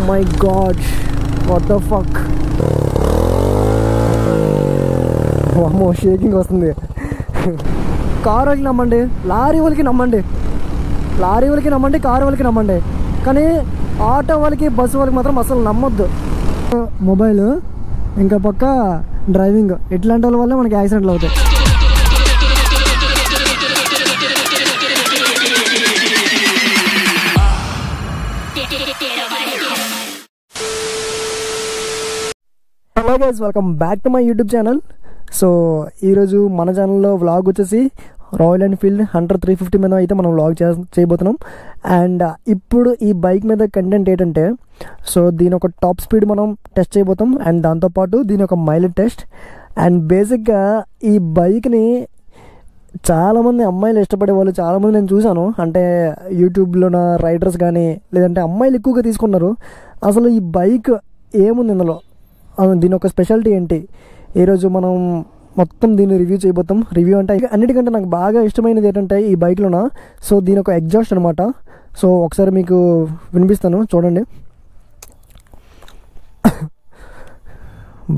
My God, what the fuck. అమ్మో, shaking వస్తుంది. Car వాళ్ళకి నమ్మండి, లారీ వాళ్ళకి నమ్మండి, లారీ వాళ్ళకి నమ్మండి, కారు వాళ్ళకి నమ్మండి, కానీ ఆటో వాళ్ళకి బస్సు వాళ్ళకి మాత్రం అసలు నమ్మొద్దు. మొబైల్ ఇంకా పక్క డ్రైవింగ్, ఇట్లాంటి వాళ్ళ వల్ల మనకి యాక్సిడెంట్లు అవుతాయి. Hello guys, welcome back to my YouTube channel. So ఈరోజు మన ఛానల్లో వ్లాగ్ వచ్చేసి రాయల్ ఎన్ఫీల్డ్ హంటర్ 350 మీద అయితే మనం వ్లాగ్ చేయబోతున్నాం. అండ్ ఇప్పుడు ఈ బైక్ మీద కంటెంట్ ఏంటంటే, సో దీని ఒక టాప్ స్పీడ్ మనం టెస్ట్ చేయబోతాం, అండ్ దాంతోపాటు దీని ఒక మైలేజ్ టెస్ట్. అండ్ బేసిక్గా ఈ బైక్ని చాలామంది అమ్మాయిలు ఇష్టపడే వాళ్ళు చాలామంది నేను చూశాను, అంటే యూట్యూబ్లోన రైడర్స్ కానీ లేదంటే అమ్మాయిలు ఎక్కువగా తీసుకున్నారు. అసలు ఈ బైక్ ఏముంది ఇందులో, దీని ఒక స్పెషాలిటీ ఏంటి, ఈరోజు మనం మొత్తం దీన్ని రివ్యూ చేయబోతాం. రివ్యూ అంటే అన్నిటికంటే నాకు బాగా ఇష్టమైనది ఏంటంటే ఈ బైక్లోన, సో దీని ఒక ఎగ్జాస్ట్ అనమాట. సో ఒకసారి మీకు వినిపిస్తాను, చూడండి.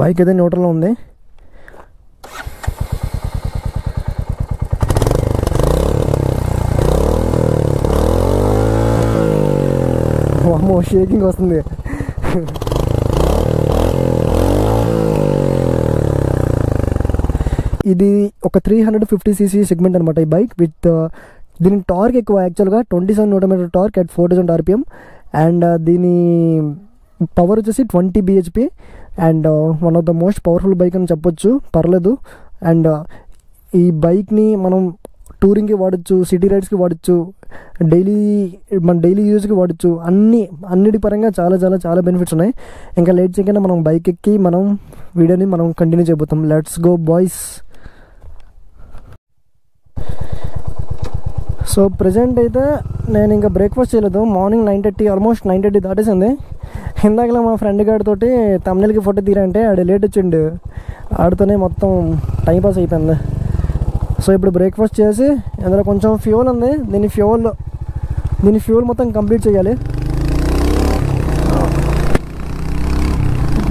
బైక్ అయితే న్యూట్రల్లో ఉంది. అమ్మో, షేకింగ్ వస్తుంది. ఇది ఒక 350cc సెగ్మెంట్ అనమాట ఈ బైక్. విత్ దీని టార్క్ ఎక్కువ, యాక్చువల్గా 27 Nm torque at 4000 RPM. And దీని పవర్ వచ్చేసి 20 bhp. And one of the most powerful bike అని చెప్పొచ్చు, పర్లేదు. అండ్ ఈ బైక్ని మనం టూరింగ్కి వాడచ్చు, సిటీ రైడ్స్కి వాడచ్చు, మన డైలీ యూజ్కి వాడచ్చు, అన్నిటి పరంగా చాలా చాలా చాలా బెనిఫిట్స్ ఉన్నాయి. ఇంకా లేట్ చేయకుండా మనం బైక్ ఎక్కి మనం వీడియోని మనం కంటిన్యూ చేయబోతాం. Let's go boys. So present అయితే నేను ఇంకా బ్రేక్ఫాస్ట్ చేయలేదు. Morning 9:30, almost 9:30 దాటేసింది. ఇందాకలా మా ఫ్రెండ్ గారితోటి తమిళకి ఫోటో తీరంటే ఆడ లేట్ వచ్చిండు, ఆడితోనే మొత్తం టైంపాస్ అయిపోయింది. సో ఇప్పుడు బ్రేక్ఫాస్ట్ చేసి అందులో కొంచెం ఫ్యూల్ ఉంది, దీని ఫ్యూల్ మొత్తం కంప్లీట్ చేయాలి.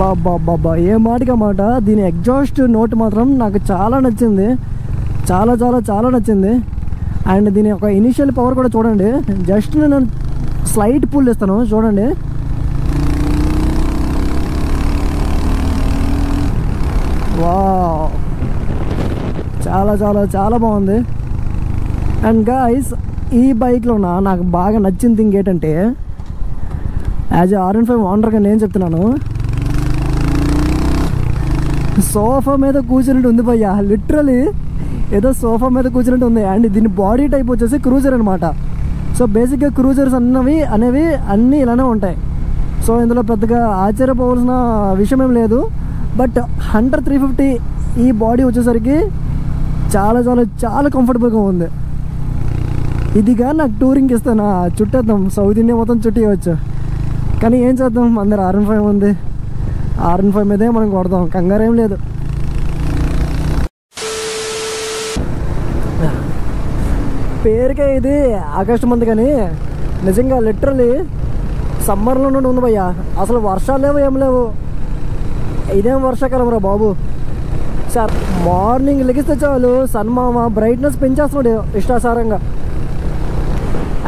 బాబా ఏ మాటగా మాట, దీని ఎగ్జాస్ట్ నోట్ మాత్రం నాకు చాలా నచ్చింది, చాలా చాలా చాలా నచ్చింది. అండ్ దీని ఒక ఇనిషియల్ పవర్ కూడా చూడండి, జస్ట్ నేను స్లైట్ పుల్ ఇస్తాను చూడండి. వావ్, చాలా చాలా చాలా బాగుంది. అండ్ గాయ్స్, ఈ బైక్లో నాకు బాగా నచ్చిన థింగ్ ఏంటంటే, యాజ్ ఏ R15 ఓనర్గా నేను చెప్తున్నాను, సోఫా మీద కూర్చున్నట్టు ఉంది భయ్యా, లిటరలీ ఏదో సోఫా మీద కూర్చున్నట్టు ఉంది. అండ్ దీని బాడీ టైప్ వచ్చేసి క్రూజర్ అనమాట. సో బేసిక్గా క్రూజర్స్ అనేవి అన్నీ ఇలానే ఉంటాయి. సో ఇందులో పెద్దగా ఆశ్చర్యపోవాల్సిన విషయం ఏం లేదు. బట్ హంటర్ 350 ఈ బాడీ వచ్చేసరికి చాలా చాలా చాలా కంఫర్టబుల్గా ఉంది. ఇదిగా నాకు టూరింగ్కి ఇస్తాను, చుట్టేద్దాం, సౌత్ ఇండియా మొత్తం చుట్టేయవచ్చు. కానీ ఏం చేద్దాం, అందరు R15 ఉంది, R15 మీదే మనం కొడదాం, కంగారేం లేదు. పేరుకే ఇది ఆగస్టు మంత్, కానీ నిజంగా లిటరలీ సమ్మర్లో నుండి ఉంది భయ్యా. అసలు వర్షాలు లేవు, ఏం లేవు, ఇదేం వర్షాకాలం రా బాబు. సార్ మార్నింగ్ లెగిస్తే చాలు సన్మామ బ్రైట్నెస్ పెంచేస్తున్నాడు ఇష్టాసారంగా.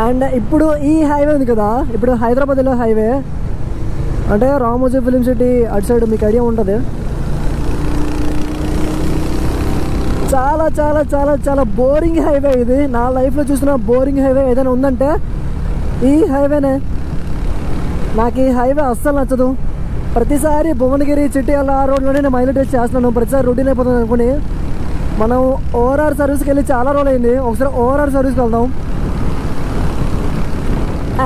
అండ్ ఇప్పుడు ఈ హైవే ఉంది కదా, ఇప్పుడు హైదరాబాద్లో హైవే అంటే రామోజీ ఫిలిం సిటీ అటు సైడ్, మీకు ఐడియా ఉంటుంది. చాలా చాలా చాలా చాలా బోరింగ్ హైవే ఇది. నా లైఫ్లో చూసిన బోరింగ్ హైవే ఏదైనా ఉందంటే ఈ హైవేనే. నాకు ఈ హైవే అస్సలు నచ్చదు. ప్రతిసారి భువనగిరి, చిట్యాల ఆ రోడ్లోనే నేను మైలేజ్ టెస్ట్ చేస్తున్నాను, ప్రతిసారి రొటీన్ అయిపోతుంది అనుకుని. మనం ORR సర్వీస్కి వెళ్ళి చాలా రోజులు అయింది, ఒకసారి ORR సర్వీస్కి వెళ్దాం.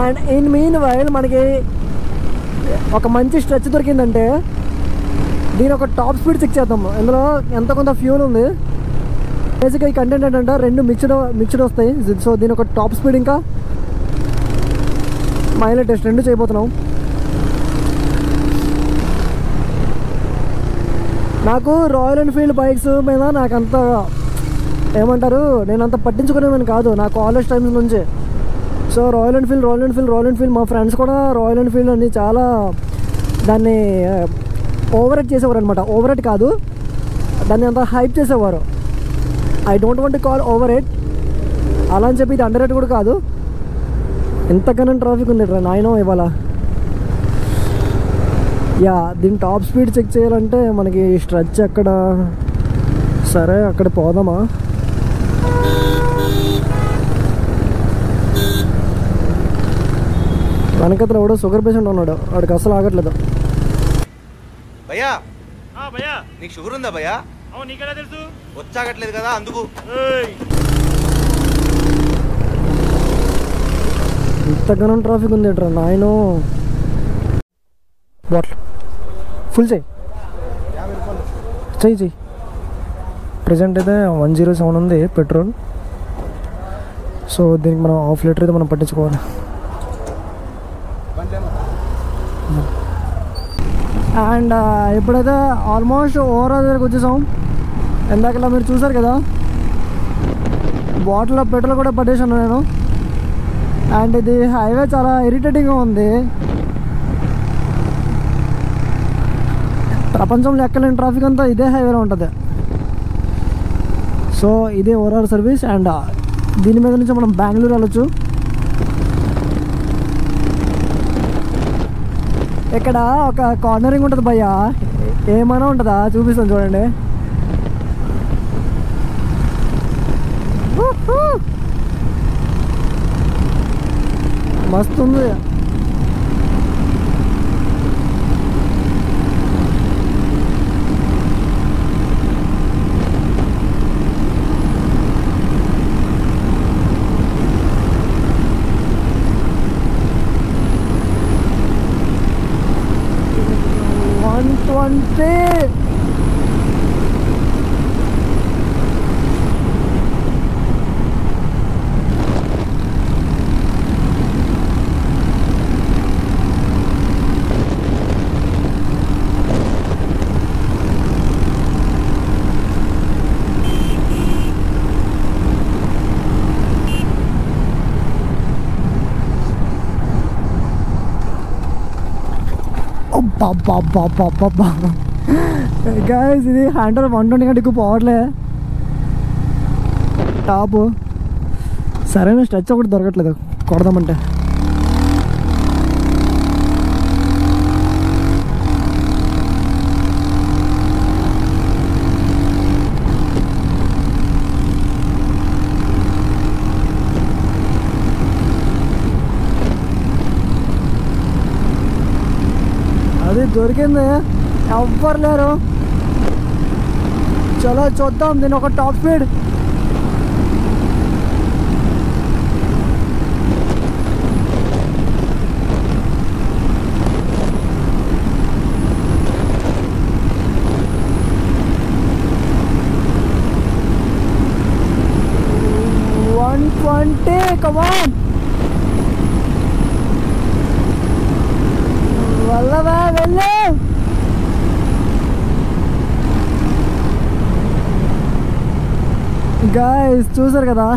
అండ్ ఇన్ మీన్ వైల్ మనకి ఒక మంచి స్ట్రెచ్ దొరికిందంటే దీని ఒక టాప్ స్పీడ్ చెక్ చేద్దాం. ఇందులో ఎంత కొంత ఫ్యూల్ ఉంది. బేసిక్గా ఈ కంటెంట్ ఏంటంటే రెండు మిక్స్డ్ వస్తాయి. సో దీని ఒక టాప్ స్పీడ్ ఇంకా మైలేజ్ టెస్ట్ రెండు చేయబోతున్నాం. నాకు రాయల్ ఎన్ఫీల్డ్ బైక్స్ మీద నాకంత ఏమంటారు, నేను అంత పట్టించుకునేమని కాదు. నా కాలేజ్ టైమ్స్ నుంచి సో రాయల్ ఎన్ఫీల్డ్ మా ఫ్రెండ్స్ కూడా రాయల్ ఎన్ఫీల్డ్ అని చాలా దాన్ని ఓవర్ రేట్ చేసేవారు అనమాట. ఓవర్ రేట్ కాదు, దాన్ని అంత హైప్ చేసేవారు. I don't want to call over rate, అలా అని చెప్పి ఇది అండర్ రేట్ కూడా కాదు. ఎంతకన్నా ట్రాఫిక్ ఉంది నాయనో ఇవాళ. యా, దీని టాప్ స్పీడ్ చెక్ చేయాలంటే మనకి స్ట్రెచ్ ఎక్కడ, సరే అక్కడ పోదామా. వెనకత్ర ఎవడో షుగర్ పేషెంట్ ఉన్నాడు, వాడికి అసలు ఆగట్లేదు. భయ్యా నీకు షుగర్ ఉందా భయ్యా? నీకెలా తెలుసు? వచ్చాగట్లేదు కదా అందుకు. ఇంతగానో ట్రాఫిక్ ఉంది ఏంట్రా నాయనో. బాటిల్ ఫుల్ చెయ్యి. ప్రజెంట్ అయితే 107 ఉంది పెట్రోల్. సో దీనికి మనం ½ లీటర్ అయితే మనం పట్టించుకోవాలి. అండ్ ఇప్పుడైతే ఆల్మోస్ట్ ఓవరాల్ దగ్గరికి వచ్చేసాం. ఇందాకలా మీరు చూసారు కదా, బాటిల్లో పెట్రోల్ కూడా పట్టేసాను నేను. అండ్ ఇది హైవే చాలా ఇరిటేటింగ్గా ఉంది. ప్రపంచంలో ఎక్కలేని ట్రాఫిక్ అంతా ఇదే హైవేలో ఉంటుంది. సో ఇదే ఓవరాల్ సర్వీస్. అండ్ దీని మీద నుంచి మనం బెంగళూరు వెళ్ళొచ్చు. ఇక్కడ ఒక కార్నరింగ్ ఉంటుంది భయ్యా, ఏమైనా ఉంటుందా చూపిస్తాను చూడండి. మస్తు ఉంది. గైస్ ఇది హ్యాండర్ 120 కంటే ఎక్కువ పోవట్లే టాప్. సరైన స్ట్రెచ్ ఒకటి దొరకట్లేదు కొడదామంటే. అది దొరికింది, ఎవ్వరు లేరు. చలో చూద్దాం దీని ఒక టాప్ స్పీడ్. Come on. వెళ్ళవా వెళ్ళు. గాయ్స్ చూసారు కదా,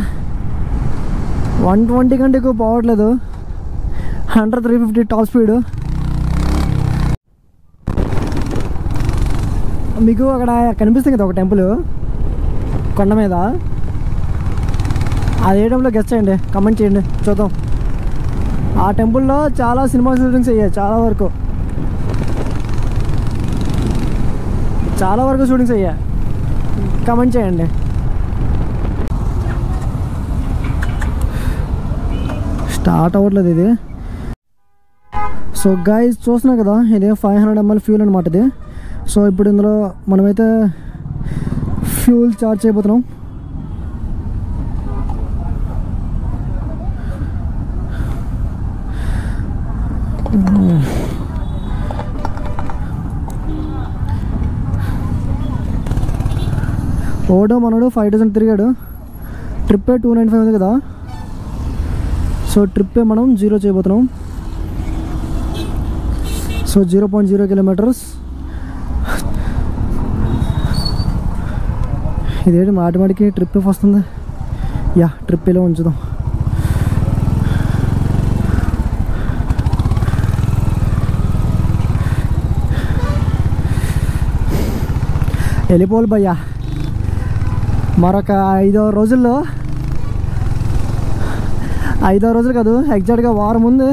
120 కంటే ఎక్కువ పోవట్లేదు. 100-350 టాప్ స్పీడ్. మీకు అక్కడ కనిపిస్తుంది కదా ఒక టెంపుల్ కొండ మీద, అది ఏ టెంపుల్లో గెస్ట్ చేయండి, కమెంట్ చేయండి చూద్దాం. ఆ టెంపుల్లో చాలా సినిమా షూటింగ్స్ అయ్యాయి, చాలా వరకు షూటింగ్స్ అయ్యాయి. కమెంట్ చేయండి. స్టార్ట్ అవ్వట్లేదు ఇది. సో గైస్ చూస్తున్నా కదా, ఇది 500 ml ఫ్యూల్ అనమాట ఇది. సో ఇప్పుడు ఇందులో మనమైతే ఫ్యూల్ చార్జ్ చేయబోతున్నాం. ఓడో మనోడు 5000 తిరిగాడు. ట్రిప్పే 295 ఉంది కదా, సో ట్రిప్పే మనం 0 చేయబోతున్నాం. So 0.0 kilometres. ఇదేంటి మాటిమాటికి ట్రిప్ వస్తుంది. యా ట్రిప్పేలో ఉంచుదాం. వెళ్ళిపోవాలి భయ్యా. మరొక 5 రోజుల్లో, 5 రోజులు కాదు ఎగ్జాక్ట్గా వారం ముందు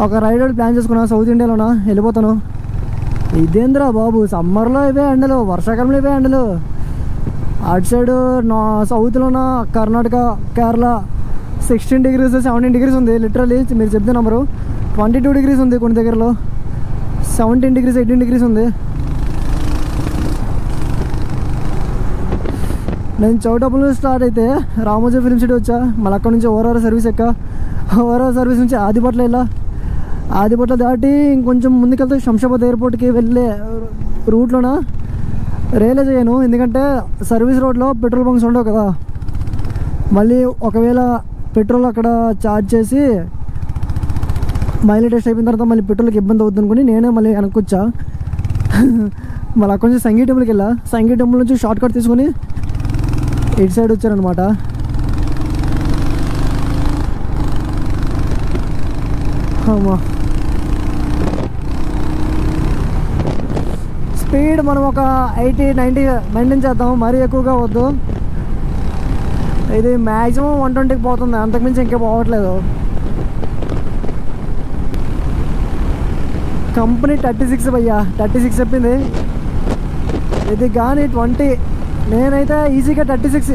ఒక రైడ్ ప్లాన్ చేసుకున్నా. సౌత్ ఇండియాలోనా వెళ్ళిపోతాను. ఇదేంద్రా బాబు, సమ్మర్లో ఇవే ఎండలు, వర్షాకాలంలో ఇవే ఎండలు. అటు సైడు సౌత్లోన కర్ణాటక, కేరళ 16 degrees 17 degrees ఉంది. లిటరలీ మీరు చెప్తే నెంబరు 22 degrees ఉంది. కొన్ని దగ్గరలో 17 degrees 18 degrees ఉంది. నేను చౌటప్పల స్టార్ట్ అయితే రామోజీ ఫిల్మ్ సిటీ వచ్చా. మళ్ళీ అక్కడ నుంచి ఓవరాల్ సర్వీస్ ఓవరాల్ సర్వీస్ నుంచి ఆదిపట్ల వెళ్ళా. ఆదిపట్ల దాటి ఇంకొంచెం ముందుకెళ్తే శంషాబాద్ ఎయిర్పోర్ట్కి వెళ్ళే రూట్లోన రియలైజ్ అయ్యాను. ఎందుకంటే సర్వీస్ రోడ్లో పెట్రోల్ బంక్స్ ఉండవు కదా. మళ్ళీ ఒకవేళ పెట్రోల్ అక్కడ ఛార్జ్ చేసి మైలేజ్ టెస్ట్ అయిపోయిన తర్వాత మళ్ళీ పెట్రోల్కి ఇబ్బంది అవుతుంది అనుకుని నేనే మళ్ళీ వెనక్కి వచ్చా. మళ్ళీ అక్కడ నుంచి సంగీ టెంపుల్కి వెళ్ళా. సంగీ టెంపుల్ నుంచి షార్ట్ కట్ తీసుకొని ఇటు సైడ్ వచ్చారనమాట. అమ్మా, స్పీడ్ మనం ఒక 80-90 మెయింటైన్ చేద్దాం, మరీ ఎక్కువగా వద్దు. ఇది మ్యాక్సిమం 120కి పోతుంది, అంతకుమించి ఇంకా పోవట్లేదు. కంపెనీ 36 భయ్యా, 36 చెప్పింది. ఇది కానీ 20, నేనైతే ఈజీగా 36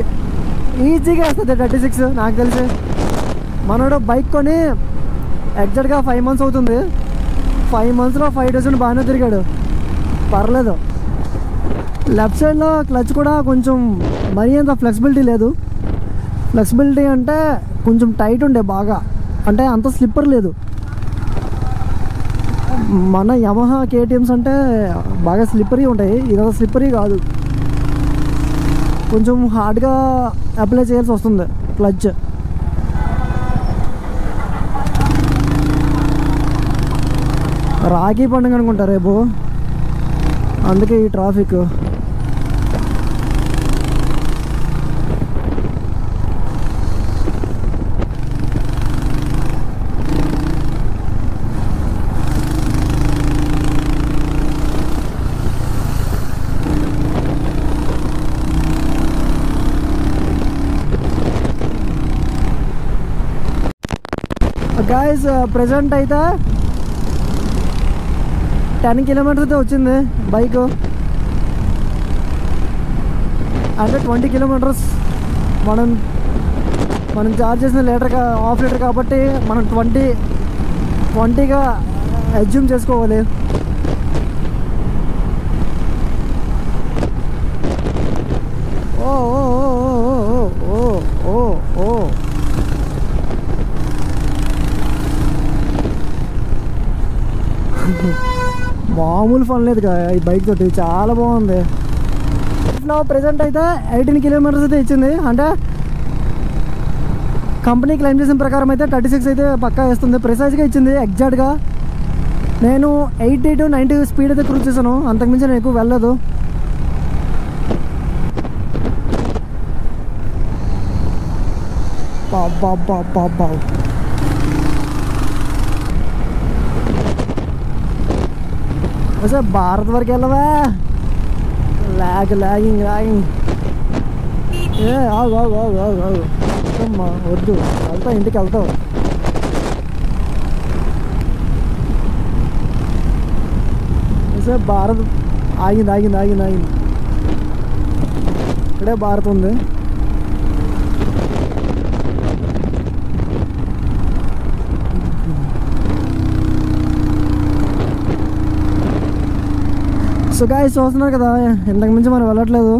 ఈజీగా వస్తుంది. 36 నాకు తెలిసి. మనోడు బైక్ కొని ఎగ్జాక్ట్గా 5 months అవుతుంది. 5 monthsలో 5 days బాగానే తిరిగాడు, పర్లేదు. లెఫ్ట్ సైడ్లో క్లచ్ కూడా కొంచెం మరీ అంత ఫ్లెక్సిబిలిటీ లేదు. ఫ్లెక్సిబిలిటీ అంటే కొంచెం టైట్ ఉండే బాగా, అంటే అంత స్లిప్పర్ లేదు. మన యమహా కేటీఎమ్స్ అంటే బాగా స్లిప్పరీ ఉంటాయి, ఇదంతా స్లిప్పరీ కాదు. కొంచెం హార్డ్గా అప్లై చేయాల్సి వస్తుంది క్లచ్. రాఖీ పండుగ అనుకుంటా రేపు, అందుకే ఈ ట్రాఫిక్. గైస్ ప్రెజెంట్ అయితే 10 kilometers అయితే వచ్చింది బైక్. అంటే 20 kilometers మనం చార్జ్ చేసిన హాఫ్ లీటర్ కాబట్టి మనం 20గా అజ్యూమ్ చేసుకోవాలి. ఓ ఓ ఓ ఓ ఓ ఓ మామూలు ఫన్ లేదు ఈ బైక్ తోటి, చాలా బాగుంది. ఇట్లా ప్రెజెంట్ అయితే 18 kilometers అయితే ఇచ్చింది. అంటే కంపెనీ క్లెయిమ్ చేసిన ప్రకారం అయితే 36 అయితే పక్కా వేస్తుంది, ప్రిసైజ్గా ఇచ్చింది ఎగ్జాక్ట్గా. నేను 80 to 90 స్పీడ్ అయితే క్రూజ్ చేశాను, అంతకుమించి నేను ఎక్కువ వెళ్ళలేదు. బాబా అసలు భారత్ వరకు వెళ్ళవా? లాగింగ్ ఏ ఆగు అమ్మా, వద్దు, వెళ్తావు ఇంటికి వెళ్తావు. అసలు భారత్ ఆగింది. ఇక్కడే భారత్ ఉంది. సో గాయ్స్ చూస్తున్నారు కదా, ఇంతకు మించి మనం వెళ్ళట్లేదు,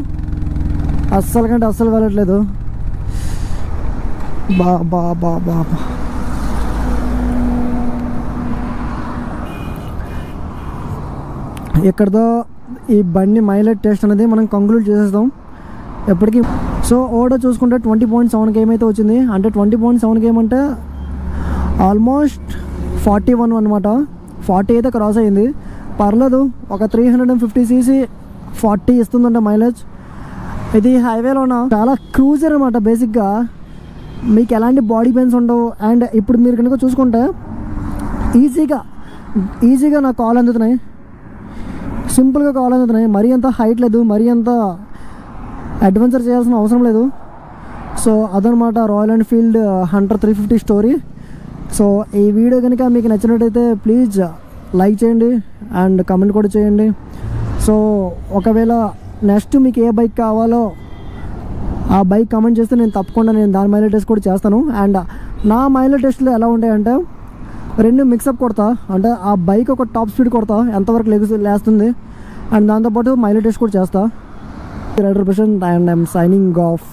అస్సలు వెళ్ళట్లేదు. బా ఇక్కడతో ఈ బండి మైలేజ్ టెస్ట్ అనేది మనం కంక్లూడ్ చేసేస్తాం ఎప్పటికీ. సో ఓడో చూసుకుంటే 20.7 km అయితే వచ్చింది. అంటే 20.7 km అంటే ఆల్మోస్ట్ 41 అనమాట. 40 అయితే క్రాస్ అయ్యింది, పర్లేదు. ఒక 350cc 40 ఇస్తుందంట మైలేజ్. ఇది హైవేలోన చాలా క్రూజర్ అనమాట. బేసిక్గా మీకు ఎలాంటి బాడీ పెయిన్స్ ఉండవు. అండ్ ఇప్పుడు మీరు కనుక చూసుకుంటే ఈజీగా నాకు కాల్ అందుతున్నాయి. సింపుల్గా కావాలనుకున్నాయి, మరీ అంత హైట్ లేదు, మరీ అంత అడ్వెంచర్ చేయాల్సిన అవసరం లేదు. సో అదనమాట royal Enfield Hunter 350 story. So ఈ వీడియో కనుక మీకు నచ్చినట్టయితే ప్లీజ్ లైక్ చేయండి అండ్ కమెంట్ కూడా చేయండి. సో ఒకవేళ నెక్స్ట్ మీకు ఏ బైక్ కావాలో ఆ బైక్ కమెంట్ చేస్తే నేను తప్పకుండా దాని మైలేజ్ టెస్ట్ కూడా చేస్తాను. అండ్ నా మైలేజ్ టెస్ట్లు ఎలా ఉంటాయంటే రెండు మిక్సప్ కొడతా, అంటే ఆ బైక్ ఒక టాప్ స్పీడ్ కొడతా ఎంతవరకు లేస్తుంది, అండ్ దాంతోపాటు మైలేజ్ టెస్ట్ కూడా చేస్తా. 100% and I'm signing off.